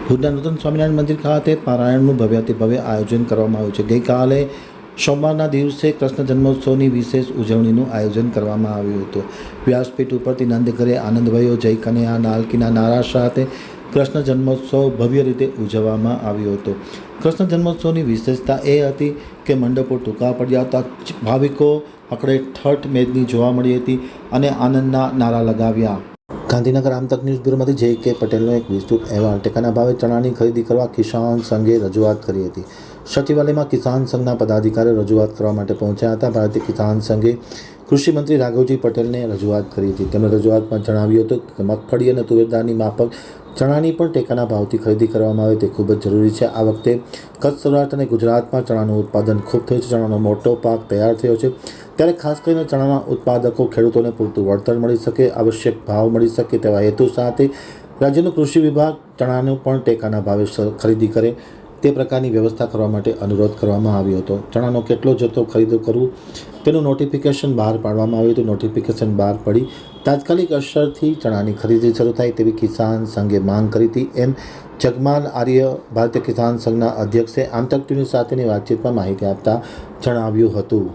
ભુજના નૂતન સ્વામિનારાયણ મંદિર ખાતે પારાયણનું ભવ્યાતિભવ્ય આયોજન કરવામાં આવ્યું છે। ગઈકાલે સોમવારના દિવસે કૃષ્ણ જન્મોત્સવની વિશેષ ઉજવણીનું આયોજન કરવામાં આવ્યું હતું। વ્યાસપીઠ ઉપરથી નંદ ઘરે આનંદ ભયો જય કનૈયા નાલકીના નારા સાથે કૃષ્ણ જન્મોત્સવ ભવ્ય રીતે ઉજવવામાં આવ્યો હતો। કૃષ્ણ જન્મોત્સવની વિશેષતા એ હતી કે મંડપો ટૂંકા પડ્યા હતા, ભાવિકો આખરે ઠઠ મેદની જોવા મળી હતી અને આનંદના નારા લગાવ્યા। ગાંધીનગર આમતક ન્યૂઝ બ્યુરોમાંથી જે કે પટેલનો એક વિસ્તૃત અહેવાલ। ટેકાના ભાવે ચણાની ખરીદી કરવા કિસાન સંઘે રજૂઆત કરી હતી। સચિવાલયમાં કિસાન સંઘના પદાધિકારીઓ રજૂઆત કરવા માટે પહોંચ્યા હતા। ભારતીય કિસાન સંઘે કૃષિ મંત્રી રાઘવજી પટેલને રજૂઆત કરી હતી। તેમણે રજૂઆતમાં જણાવ્યું હતું કે મગફળી અને તુવેરદાળની માફક ચણાની પણ ટેકાના ભાવથી ખરીદી કરવામાં આવે તે ખૂબ જ જરૂરી છે। આ વખતે કચ્છ, સૌરાષ્ટ્ર અને ગુજરાતમાં ચણાનું ઉત્પાદન ખૂબ થયું છે। ચણાનો મોટો પાક તૈયાર થયો છે, ત્યારે ખાસ કરીને ચણાના ઉત્પાદકો ખેડૂતોને પૂરતું વળતર મળી શકે, આવશ્યક ભાવ મળી શકે તેવા હેતુ સાથે રાજ્યનું કૃષિ વિભાગ ચણાનું પણ ટેકાના ભાવે ખરીદી કરે તે પ્રકારની વ્યવસ્થા કરવા માટે અનુરોધ કરવામાં આવ્યો હતો। ચણાનો કેટલો જથ્થો ખરીદો કરવું તેનું નોટિફિકેશન બહાર પાડવામાં આવ્યું હતું। નોટિફિકેશન બહાર પડી તાત્કાલિક અસરથી ચણાની ખરીદી શરૂ થાય તેવી કિસાન સંઘે માંગ કરી હતી, એમ જગમાલ આર્ય ભારતીય કિસાન સંઘના અધ્યક્ષે આમતક ટીવી સાથેની વાતચીતમાં માહિતી આપતા જણાવ્યું હતું।